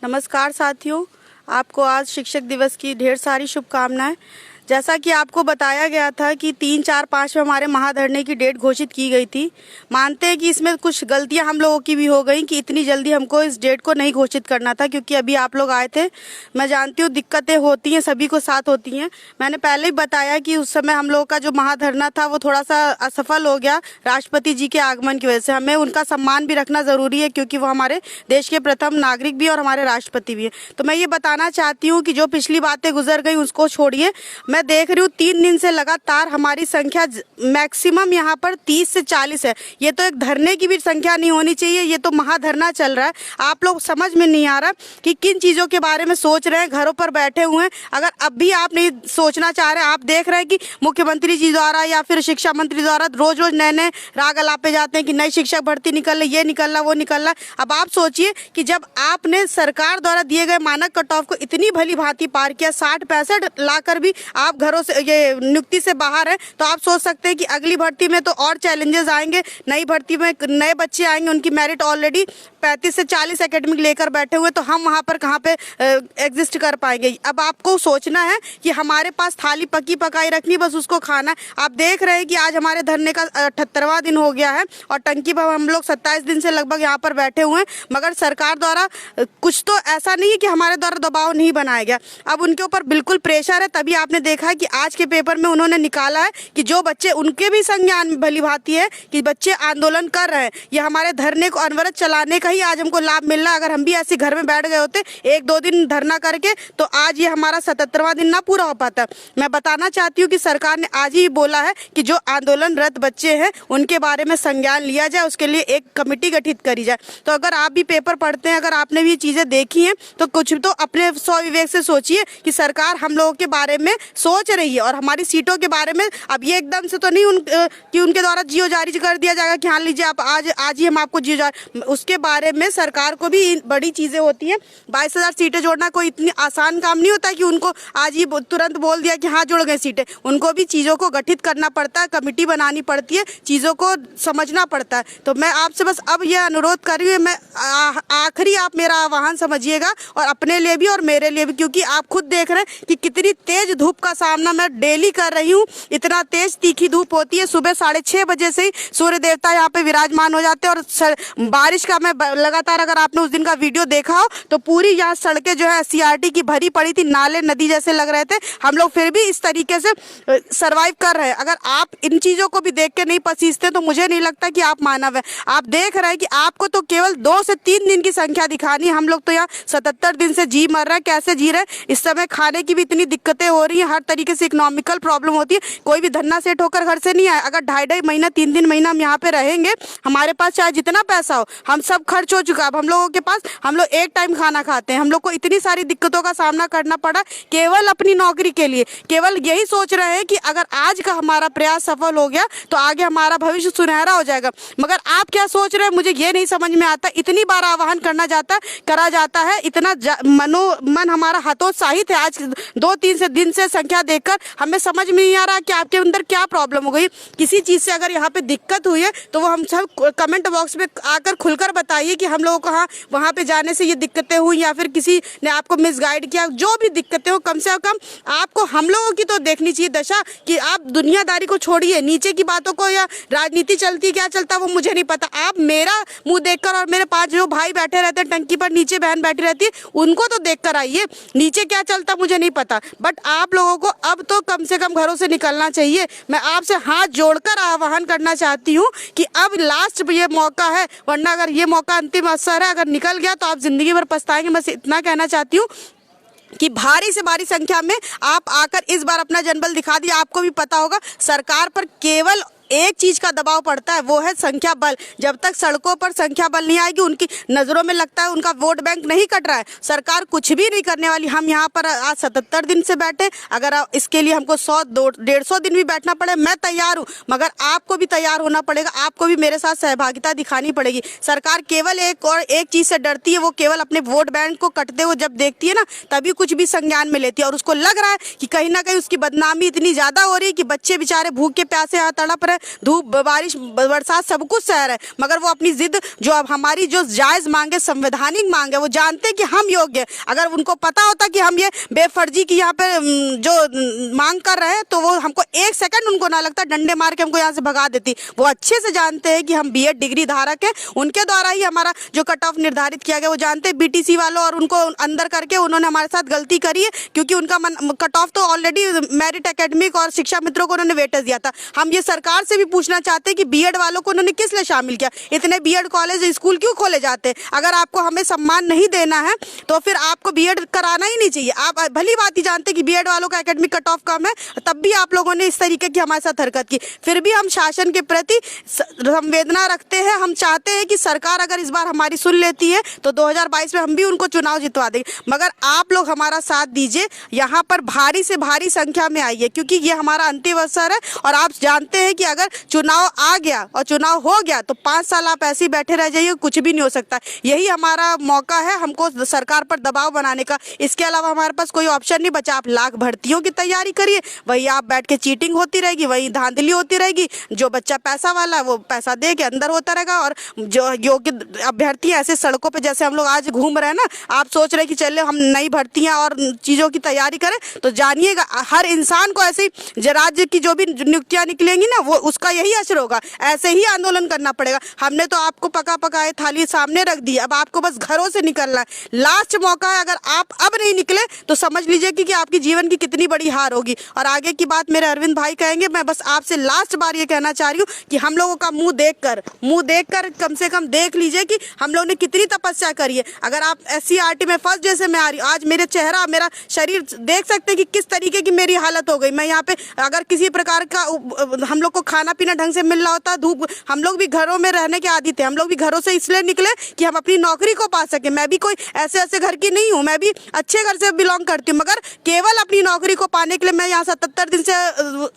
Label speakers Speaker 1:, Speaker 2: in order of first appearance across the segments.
Speaker 1: नमस्कार साथियों, आपको आज शिक्षक दिवस की ढेर सारी शुभकामनाएं। जैसा कि आपको बताया गया था कि 3, 4, 5 में हमारे महाधरने की डेट घोषित की गई थी। मानते हैं कि इसमें कुछ गलतियां हम लोगों की भी हो गई कि इतनी जल्दी हमको इस डेट को नहीं घोषित करना था, क्योंकि अभी आप लोग आए थे। मैं जानती हूँ दिक्कतें होती हैं, सभी को साथ होती हैं। मैंने पहले ही बताया कि उस समय हम लोगों का जो महाधरना था वो थोड़ा सा असफल हो गया राष्ट्रपति जी के आगमन की वजह से। हमें उनका सम्मान भी रखना ज़रूरी है, क्योंकि वो हमारे देश के प्रथम नागरिक भी और हमारे राष्ट्रपति भी हैं। तो मैं ये बताना चाहती हूँ कि जो पिछली बातें गुजर गई उसको छोड़िए। मैं देख रही हूँ 3 दिन से लगातार हमारी संख्या मैक्सिमम यहाँ पर 30 से 40 है। ये तो एक धरने की भी संख्या नहीं होनी चाहिए, ये तो महाधरना चल रहा है। आप लोग समझ में नहीं आ रहा कि किन चीज़ों के बारे में सोच रहे हैं, घरों पर बैठे हुए हैं। अगर अब भी आप नहीं सोचना चाह रहे, आप देख रहे हैं कि मुख्यमंत्री जी द्वारा या फिर शिक्षा मंत्री द्वारा रोज रोज नए नए राग अलापे जाते हैं कि नई शिक्षक भर्ती निकल रही, ये निकल रहा, वो निकल रहा। अब आप सोचिए कि जब आपने सरकार द्वारा दिए गए मानक कट ऑफ को इतनी भली भांति पार किया, 60-65 लाकर भी आप घरों से ये नियुक्ति से बाहर है, तो आप सोच सकते हैं कि अगली भर्ती में तो और चैलेंजेस आएंगे। नई भर्ती में नए बच्चे आएंगे, उनकी मेरिट ऑलरेडी 35 से 40 एकेडमिक लेकर बैठे हुए, तो हम वहाँ पर कहाँ पे एग्जिस्ट कर पाएंगे। अब आपको सोचना है कि हमारे पास थाली पकी पकाई रखनी, बस उसको खाना है। आप देख रहे हैं कि आज हमारे धरने का 78वां दिन हो गया है और टंकी पर हम लोग 27 दिन से लगभग यहाँ पर बैठे हुए हैं, मगर सरकार द्वारा कुछ तो ऐसा नहीं है कि हमारे द्वारा दबाव नहीं बनाया गया। अब उनके ऊपर बिल्कुल प्रेशर है, तभी आपने देखा है कि आज के पेपर में उन्होंने निकाला है कि जो बच्चे, उनके भी संज्ञान भली भांति है कि बच्चे आंदोलन कर रहे हैं। ये हमारे धरने को अनवरत चलाने का ही आज हमको लाभ मिल रहा है। अगर हम भी ऐसे घर में बैठ गए होते 1-2 दिन धरना करके, तो आज ये हमारा 77वां दिन ना पूरा हो पाता। मैं बताना चाहती हूँ कि सरकार ने आज ही बोला है कि जो आंदोलनरत बच्चे हैं उनके बारे में संज्ञान लिया जाए, उसके लिए एक कमेटी गठित करी जाए। तो अगर आप भी पेपर पढ़ते हैं, अगर आपने भी चीज़ें देखी हैं, तो कुछ तो अपने स्वविवेक से सोचिए कि सरकार हम लोगों के बारे में सोच रही है और हमारी सीटों के बारे में। अब ये एकदम से तो नहीं कि उनके द्वारा जियो जारी कर दिया जाएगा कि हाँ लीजिए आप आज ही हम आपको जियो जारी, उसके बारे में सरकार को भी बड़ी चीज़ें होती हैं। 22,000 सीटें जोड़ना कोई इतनी आसान काम नहीं होता कि उनको आज ही तुरंत बोल दिया कि हाँ जुड़ गए सीटें। उनको भी चीज़ों को गठित करना पड़ता है, कमेटी बनानी पड़ती है, चीज़ों को समझना पड़ता है। तो मैं आपसे बस अब यह अनुरोध कर रही हूँ, मैं आखिरी आप मेरा आह्वान समझिएगा, और अपने लिए भी और मेरे लिए भी, क्योंकि आप खुद देख रहे हैं कि कितनी तेज धूप का सामना मैं डेली कर रही हूँ। इतना तेज तीखी धूप होती है, सुबह 6:30 बजे से ही सूर्य देवता यहाँ पे विराजमान हो जाते हैं। और बारिश का मैं लगातार, अगर आपने उस दिन का वीडियो देखा हो तो पूरी यहाँ सड़कें जो है सीआरटी की भरी पड़ी थी, नाले नदी जैसे लग रहे थे। हम लोग फिर भी इस तरीके से सर्वाइव कर रहे हैं। अगर आप इन चीज़ों को भी देख के नहीं पसीजते तो मुझे नहीं लगता कि आप मानव है। आप देख रहे हैं कि आपको तो केवल 2 से 3 दिन की संख्या दिखानी है, हम लोग तो यहाँ 77 दिन से जी मर रहे हैं। कैसे जी रहे हैं? इस समय खाने की भी इतनी दिक्कतें हो रही हैं, हर तरीके से इकोनॉमिकल प्रॉब्लम होती है। कोई भी धन्ना सेट होकर घर से नहीं आए। अगर 2.5 महीना 3 महीना हम यहाँ पे रहेंगे, हमारे पास चाहे जितना पैसा हो, हम सब खर्च हो चुका। अब हम लोगों के पास, हम लोग एक टाइम खाना खाते हैं, हम लोग को इतनी सारी दिक्कतों का सामना करना पड़ा केवल अपनी नौकरी के लिए। केवल यही सोच रहे हैं कि अगर आज का हमारा प्रयास सफल हो गया तो आगे हमारा भविष्य सुनहरा हो जाएगा। मगर आप क्या सोच रहे हैं, मुझे ये नहीं समझ में आता। इतनी बार आह्वान करा जाता है, इतना मन हमारा हतोत्साहित है। आज 2-3 दिन से संख्या देखकर हमें समझ में नहीं आ रहा कि आपके अंदर क्या प्रॉब्लम हो गई। किसी चीज़ से अगर यहाँ पे दिक्कत हुई है तो वो हम सब कमेंट बॉक्स में आकर खुलकर बताइए कि हम लोगों को हाँ वहाँ पे जाने से ये दिक्कतें हुई, या फिर किसी ने आपको मिसगाइड किया। जो भी दिक्कतें हो, कम से कम आपको हम लोगों की तो देखनी चाहिए दशा कि आप दुनियादारी को छोड़िए, नीचे की बातों को, या राजनीति चलती क्या चलता वो मुझे नहीं पता। आप मेरा मुँह देखकर, और मेरे 5 जो भाई बैठे रहते हैं टंकी पर, नीचे बहन बैठी रहती है, उनको तो देख कर आइए। नीचे क्या चलता मुझे नहीं पता, बट आप लोगों को अब तो कम से कम घरों से निकलना चाहिए। मैं आपसे हाथ जोड़कर आह्वान करना चाहती हूँ कि अब लास्ट ये मौका है, वरना अगर ये मौका अंतिम अवसर है, अगर निकल गया तो आप जिंदगी भर पछताएंगे। बस इतना कहना चाहती हूँ कि भारी से भारी संख्या में आप आकर इस बार अपना जनबल दिखा दिया। आपको भी पता होगा सरकार पर केवल एक चीज का दबाव पड़ता है, वो है संख्या बल। जब तक सड़कों पर संख्या बल नहीं आएगी, उनकी नजरों में लगता है उनका वोट बैंक नहीं कट रहा है, सरकार कुछ भी नहीं करने वाली। हम यहाँ पर आज 77 दिन से बैठे, अगर इसके लिए हमको 100-150 दिन भी बैठना पड़े, मैं तैयार हूँ। मगर आपको भी तैयार होना पड़ेगा, आपको भी मेरे साथ सहभागिता दिखानी पड़ेगी। सरकार केवल एक चीज से डरती है, वो केवल अपने वोट बैंक को कटते हुए जब देखती है ना, तभी कुछ भी संज्ञान में लेती है। और उसको लग रहा है कि कहीं ना कहीं उसकी बदनामी इतनी ज्यादा हो रही है कि बच्चे बेचारे भूख के प्यासे यहाँ तड़प रहे। धूप बारिश बरसात सब कुछ सह रहे, मगर वो अपनी जिद जो अब हमारी जो जायज़ मांग है, संवैधानिक मांग है, वो जानते कि हम योग्य हैं। अगर उनको पता होता कि हम ये बेफर्जी की यहाँ पे जो मांग कर रहे हैं, तो वो हमको एक सेकंड उनको ना लगता, डंडे मार के हमको यहाँ से भगा देती। वो अच्छे से जानते हैं कि हम बीएड डिग्री धारक हैं, उनके द्वारा ही हमारा जो कट ऑफ निर्धारित किया गया। वो जानते हैं बीटीसी वालों और उनको अंदर करके उन्होंने हमारे साथ गलती करी है, क्योंकि उनका कट ऑफ तो ऑलरेडी मेरिट एकेडमिक और शिक्षा मित्रों को उन्होंने वेटेज दिया था। हम ये सरकार से भी पूछना चाहते हैं कि बीएड वालों को उन्होंने किस लिए शामिल किया, इतने बीएड कॉलेज स्कूल क्यों खोले जाते हैं? अगर आपको हमें सम्मान नहीं देना है तो फिर आपको बीएड कराना ही नहीं चाहिए। आप भली बात ही जानते कि बीएड वालों का एकेडमिक कट ऑफ कम है, तब भी आप लोगों ने इस तरीके की हमारे साथ हरकत की। फिर भी हम शासन के प्रति संवेदना रखते हैं। हम चाहते हैं कि सरकार अगर इस बार हमारी सुन लेती है तो 2022 में हम भी उनको चुनाव जितवा देंगे, मगर आप लोग हमारा साथ दीजिए, यहाँ पर भारी से भारी संख्या में आइए, क्योंकि ये हमारा अंतिम अवसर है। और आप जानते हैं कि अगर चुनाव आ गया और चुनाव हो गया तो 5 साल आप ऐसे ही बैठे रह जाइए, कुछ भी नहीं हो सकता। यही हमारा मौका है हमको सरकार पर दबाव बनाने का। इसके अलावा हमारे पास कोई ऑप्शन नहीं बचा। आप लाख भर्तियों की तैयारी करिए, वही आप बैठ के चीटिंग होती रहेगी, वही धांधली होती रहेगी। जो बच्चा पैसा वाला है वो पैसा दे के अंदर होता रहेगा, और जो योग्य अभ्यर्थी ऐसे सड़कों पे जैसे हम लोग आज घूम रहे हैं ना, आप सोच रहे कि चले हम नई भर्तियां और चीज़ों की तैयारी करें, तो जानिएगा हर इंसान को ऐसे ही राज्य की जो भी नियुक्तियां निकलेंगी ना, वो उसका यही असर होगा। ऐसे ही आंदोलन करना पड़ेगा। हमने तो आपको पका पकाए थाली सामने रख दी, अब आपको बस घरों से निकलना है। लास्ट मौका है, अगर आप अब नहीं निकले तो समझ लीजिए कि आपकी जीवन की कितनी बड़ी हार होगी। और आगे की बात मेरे अरविंद भाई कहेंगे। मैं बस आपसे लास्ट बार ये कहना चाह रही हूँ कि हम लोगों का मुंह देखकर कम से कम देख लीजिए कि हम लोगों ने कितनी तपस्या करी है। अगर आप SCRT में फर्स्ट डे से मैं आ रही हूँ, आज मेरे चेहरा मेरा शरीर देख सकते हैं कि किस तरीके की मेरी हालत हो गई। मैं यहाँ पे अगर किसी प्रकार का हम लोग को खाना पीना ढंग से मिल रहा होता, धूप, हम लोग भी घरों में रहने के आदी थे। हम लोग भी घरों से इसलिए निकले कि हम अपनी नौकरी को पा सके। मैं भी कोई ऐसे घर की नहीं हूँ, मैं भी अच्छे घर से बिलोंग करती हूँ, मगर केवल अपनी नौकरी को पाने के लिए मैं यहाँ 77 दिन से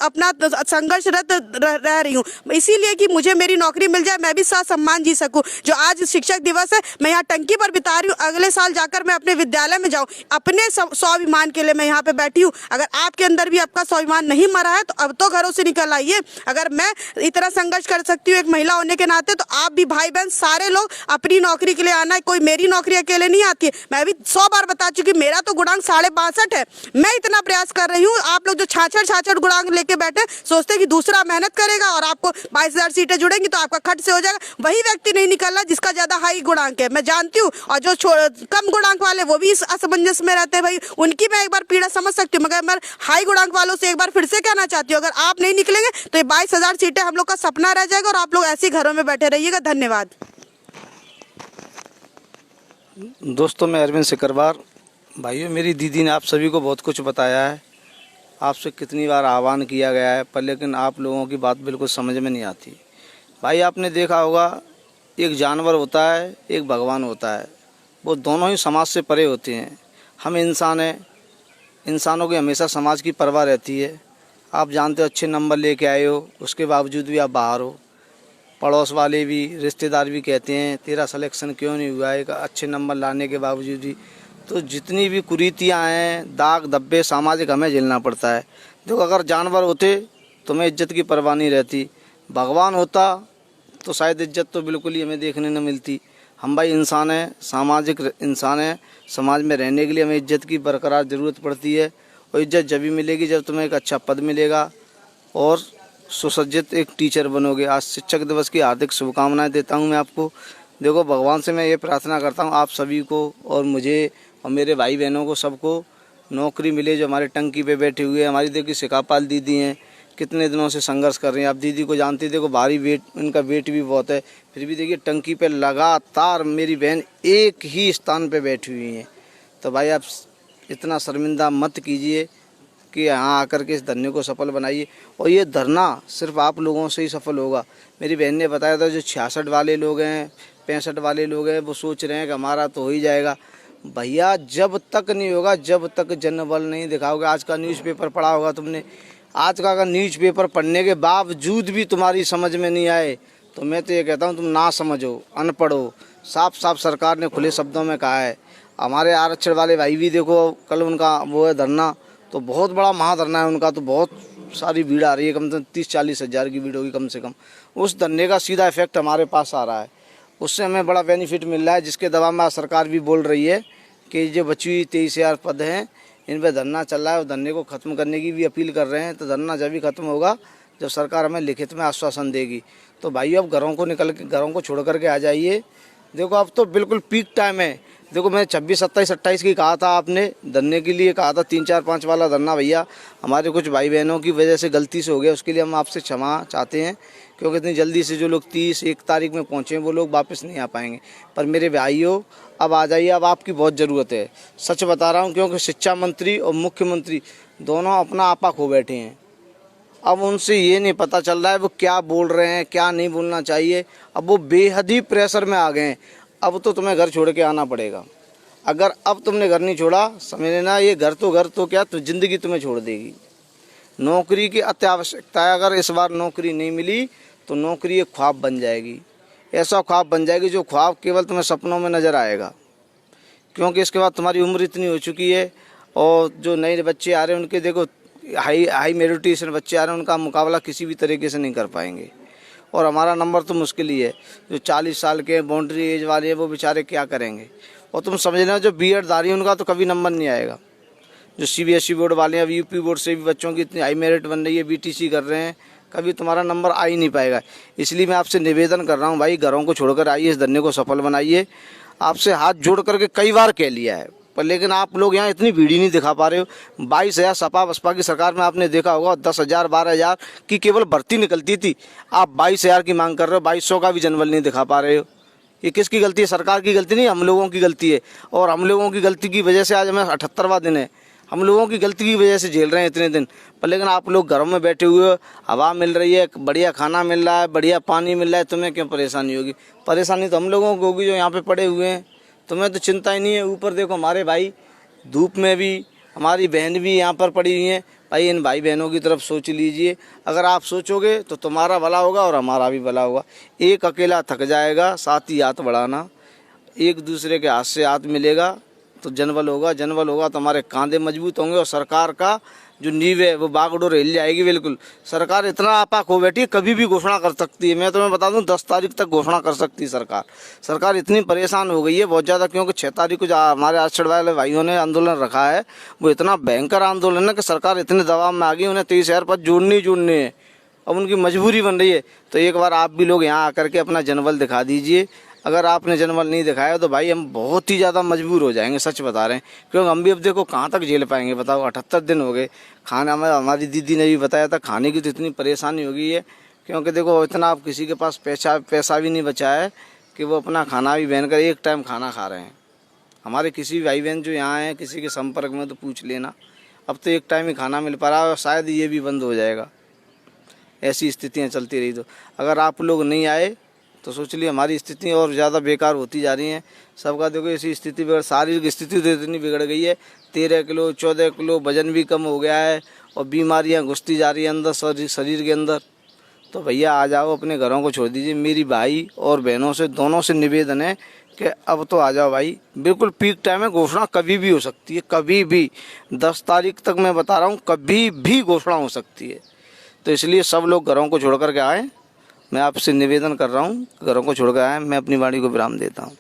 Speaker 1: अपना संघर्षरत रह रही हूँ, इसीलिए कि मुझे मेरी नौकरी मिल जाए, मैं भी सम्मान जी सकूं। जो आज शिक्षक दिवस है, मैं यहाँ टंकी पर बिता रही हूँ, अगले साल जाकर मैं अपने विद्यालय में जाऊँ। अपने स्वाभिमान के लिए मैं यहाँ पे बैठी हूँ। अगर आपके अंदर भी आपका स्वाभिमान नहीं मरा है तो अब तो घरों से निकल आइए। अगर मैं इतना संघर्ष कर सकती हूँ एक महिला होने के नाते, तो आप भी भाई बहन सारे लोग अपनी नौकरी के लिए आना है। कोई मेरी नौकरी अकेले नहीं आती है। मैं भी 100 बार बता चुकी, मेरा तो गुणांक 62.5 है। मैं इतना प्रयास कर रही हूँ। आप लोग जो 66 गुणांक लेके बैठे सोचते कि दूसरा मेहनत करेगा और आपको 22,000 सीटें जुड़ेंगी तो आपका खट से हो जाएगा। वही व्यक्ति नहीं निकलना जिसका ज्यादा हाई गुणांक है, मैं जानती हूँ। और जो कम गुणांक वाले वो भी इस असमंजस में रहते हैं भाई, उनकी मैं एक बार पीड़ा समझ सकती हूँ, मगर मैं हाई गुणांक वालों से एक बार फिर से कहना चाहती हूँ, अगर आप नहीं निकलेंगे तो ये 22,000 सीटें हम लोग का सपना रह जाएगा और आप लोग ऐसे ही घरों में बैठे रहिएगा। धन्यवाद।
Speaker 2: दोस्तों, मैं अरविंद सिकरवार। भाइयों, मेरी दीदी ने आप सभी को बहुत कुछ बताया है। आपसे कितनी बार आह्वान किया गया है, पर लेकिन आप लोगों की बात बिल्कुल समझ में नहीं आती। भाई, आपने देखा होगा, एक जानवर होता है, एक भगवान होता है। वो दोनों ही समाज से परे होते हैं। हम इंसान हैं, इंसानों की हमेशा समाज की परवाह रहती है। आप जानते हो, अच्छे नंबर लेके आए हो, उसके बावजूद भी आप बाहर हो। पड़ोस वाले भी, रिश्तेदार भी कहते हैं तेरा सिलेक्शन क्यों नहीं हुआ है अच्छे नंबर लाने के बावजूद भी। तो जितनी भी कुरीतियाँ हैं, दाग धब्बे सामाजिक हमें झेलना पड़ता है। देखो, अगर जानवर होते तो हमें इज्जत की परवाह नहीं रहती। भगवान होता तो शायद इज्जत तो बिल्कुल ही हमें देखने न मिलती। हम भाई इंसान हैं, सामाजिक इंसान हैं। समाज में रहने के लिए हमें इज्जत की बरकरार ज़रूरत पड़ती है, और इज्जत जब भी मिलेगी जब तुम्हें एक अच्छा पद मिलेगा और सुसज्जित एक टीचर बनोगे। आज शिक्षक दिवस की हार्दिक शुभकामनाएं देता हूं मैं आपको। देखो, भगवान से मैं ये प्रार्थना करता हूं आप सभी को और मुझे और मेरे भाई बहनों को सबको नौकरी मिले। जो हमारे टंकी पे बैठे हुए हैं, हमारी देखिए शिकापाल दीदी हैं, कितने दिनों से संघर्ष कर रही हैं। आप दीदी को जानती है, देखो भारी वेट, उनका वेट भी बहुत है, फिर भी देखिए टंकी पे लगातार मेरी बहन एक ही स्थान पे बैठी हुई हैं। तो भाई, आप इतना शर्मिंदा मत कीजिए कि यहाँ आकर के इस धरने को सफल बनाइए। और ये धरना सिर्फ आप लोगों से ही सफल होगा। मेरी बहन ने बताया था, जो 66 वाले लोग हैं, 65 वाले लोग हैं, वो सोच रहे हैं कि हमारा तो हो ही जाएगा। भैया, जब तक नहीं होगा, जब तक जनबल नहीं दिखाओगे। आज का न्यूज़पेपर पढ़ा होगा तुमने। आज का अगर न्यूज़पेपर पढ़ने के बावजूद भी तुम्हारी समझ में नहीं आए तो मैं तो ये कहता हूँ तुम ना समझो, अनपढ़ हो। साफ साफ सरकार ने खुले शब्दों में कहा है। हमारे आरक्षण वाले भाई भी देखो, कल उनका वो है धरना, तो बहुत बड़ा महाधरना है उनका, तो बहुत सारी भीड़ आ रही है, कम से कम 30-40 हज़ार की भीड़ होगी कम से कम। उस धरने का सीधा इफेक्ट हमारे पास आ रहा है, उससे हमें बड़ा बेनिफिट मिल रहा है, जिसके दबाव में आज सरकार भी बोल रही है कि जो बची हुई 23,000 पद हैं इन पर धरना चल रहा है और धरने को ख़त्म करने की भी अपील कर रहे हैं। तो धरना जब भी ख़त्म होगा जब सरकार हमें लिखित में आश्वासन देगी। तो भाइयों अब घरों को छोड़ करके आ जाइए। देखो अब तो बिल्कुल पीक टाइम है। देखो मैं 26, 27, 28 की कहा था, आपने धरने के लिए कहा था 3, 4, 5 वाला धरना। भैया हमारे कुछ भाई बहनों की वजह से गलती से हो गया, उसके लिए हम आपसे क्षमा चाहते हैं, क्योंकि इतनी जल्दी से जो लोग 30, 1 तारीख में पहुँचे वो लोग वापस नहीं आ पाएंगे। पर मेरे भाइयों अब आ जाइए, अब आपकी बहुत ज़रूरत है। सच बता रहा हूँ, क्योंकि शिक्षा मंत्री और मुख्यमंत्री दोनों अपना आपा खो बैठे हैं। अब उनसे ये नहीं पता चल रहा है वो क्या बोल रहे हैं, क्या नहीं बोलना चाहिए। अब वो बेहद ही प्रेशर में आ गए हैं। अब तो तुम्हें घर छोड़ के आना पड़ेगा। अगर अब तुमने घर नहीं छोड़ा, समझ लेना ये घर तो क्या, तो ज़िंदगी तुम्हें छोड़ देगी। नौकरी की अत्यावश्यकता है। अगर इस बार नौकरी नहीं मिली तो नौकरी एक ख्वाब बन जाएगी। ऐसा ख्वाब बन जाएगी जो ख्वाब केवल तुम्हें सपनों में नज़र आएगा, क्योंकि इसके बाद तुम्हारी उम्र इतनी हो चुकी है। और जो नए बच्चे आ रहे हैं उनके देखो हाई मेरिटेशन बच्चे आ रहे हैं, उनका मुकाबला किसी भी तरीके से नहीं कर पाएंगे। और हमारा नंबर तो मुश्किल ही है। जो 40 साल के बाउंड्री एज वाले हैं वो बेचारे क्या करेंगे। और तुम समझ लेना जो बीएड धारी उनका तो कभी नंबर नहीं आएगा। जो सीबीएसई बोर्ड वाले हैं, अब यूपी बोर्ड से भी बच्चों की इतनी हाई मेरिट बन रही है, बीटीसी कर रहे हैं, कभी तुम्हारा नंबर आ ही नहीं पाएगा। इसलिए मैं आपसे निवेदन कर रहा हूँ भाई, घरों को छोड़कर आइए, इस धरने को सफल बनाइए। आपसे हाथ जोड़ करके कई बार कह लिया है, पर लेकिन आप लोग यहाँ इतनी भीड़ ही नहीं दिखा पा रहे हो। 22,000 सपा बसपा की सरकार में आपने देखा होगा 10,000 12,000 की केवल भर्ती निकलती थी। आप 22,000 की मांग कर रहे हो, 2200 का भी जनबल नहीं दिखा पा रहे हो। ये किसकी गलती है? सरकार की गलती नहीं, हम लोगों की गलती है। और हम लोगों की गलती की वजह से आज हमें 78वां दिन है। हम लोगों की गलती की वजह से झेल रहे हैं इतने दिन। पर लेकिन आप लोग घरों में बैठे हुए हो, हवा मिल रही है, बढ़िया खाना मिल रहा है, बढ़िया पानी मिल रहा है, तुम्हें क्यों परेशानी होगी? परेशानी तो हम लोगों को होगी जो यहाँ पे पड़े हुए हैं। तुम्हें तो चिंता ही नहीं है। ऊपर देखो हमारे भाई धूप में भी, हमारी बहन भी यहाँ पर पड़ी हुई हैं। भाई इन भाई बहनों की तरफ सोच लीजिए। अगर आप सोचोगे तो तुम्हारा भला होगा और हमारा भी भला होगा। एक अकेला थक जाएगा, साथ ही हाथ बढ़ाना। एक दूसरे के हाथ से हाथ मिलेगा तो जनबल होगा। जनबल होगा तो हमारे कांधे मजबूत होंगे और सरकार का जो नींव है वो बागडोर हिल जाएगी। बिल्कुल सरकार इतना आपा खो बैठी है, कभी भी घोषणा कर सकती है। मैं तुम्हें बता दूं 10 तारीख तक घोषणा कर सकती है सरकार। सरकार इतनी परेशान हो गई है बहुत ज़्यादा, क्योंकि 6 तारीख को जो हमारे आरक्षण वाले भाइयों ने आंदोलन रखा है वो इतना भयंकर आंदोलन है कि सरकार इतने दबाव में आ गई, उन्हें 23,000 पद जोड़ने हैं। अब उनकी मजबूरी बन रही है। तो एक बार आप भी लोग यहाँ आकर के अपना जनबल दिखा दीजिए। अगर आपने जनबल नहीं दिखाया तो भाई हम बहुत ही ज़्यादा मजबूर हो जाएंगे, सच बता रहे हैं। क्योंकि हम भी अब देखो कहाँ तक झेल पाएंगे बताओ। 78 दिन हो गए। खाना में हमारी दीदी ने भी बताया था, खाने की तो इतनी परेशानी हो गई है, क्योंकि देखो इतना अब किसी के पास पैसा भी नहीं बचा है कि वो अपना खाना भी बहन कर एक टाइम खाना खा रहे हैं। हमारे किसी भाई बहन जो यहाँ हैं किसी के संपर्क में तो पूछ लेना, अब तो एक टाइम ही खाना मिल पा रहा है और शायद ये भी बंद हो जाएगा। ऐसी स्थितियाँ चलती रही तो अगर आप लोग नहीं आए तो सोच लिए हमारी स्थिति और ज़्यादा बेकार होती जा रही हैं। सबका देखो ऐसी स्थिति शारीरिक स्थिति तो इतनी बिगड़ गई है, 13 किलो 14 किलो वजन भी कम हो गया है और बीमारियां घुसती जा रही है अंदर शरीर के अंदर। तो भैया आ जाओ, अपने घरों को छोड़ दीजिए। मेरी भाई और बहनों से दोनों से निवेदन है कि अब तो आ जाओ भाई। बिल्कुल पीक टाइम है, घोषणा कभी भी हो सकती है, कभी भी। 10 तारीख तक मैं बता रहा हूँ कभी भी घोषणा हो सकती है। तो इसलिए सब लोग घरों को छोड़ कर के आए। मैं आपसे निवेदन कर रहा हूँ, घरों को छोड़कर आए। मैं अपनी वाणी को विराम देता हूँ।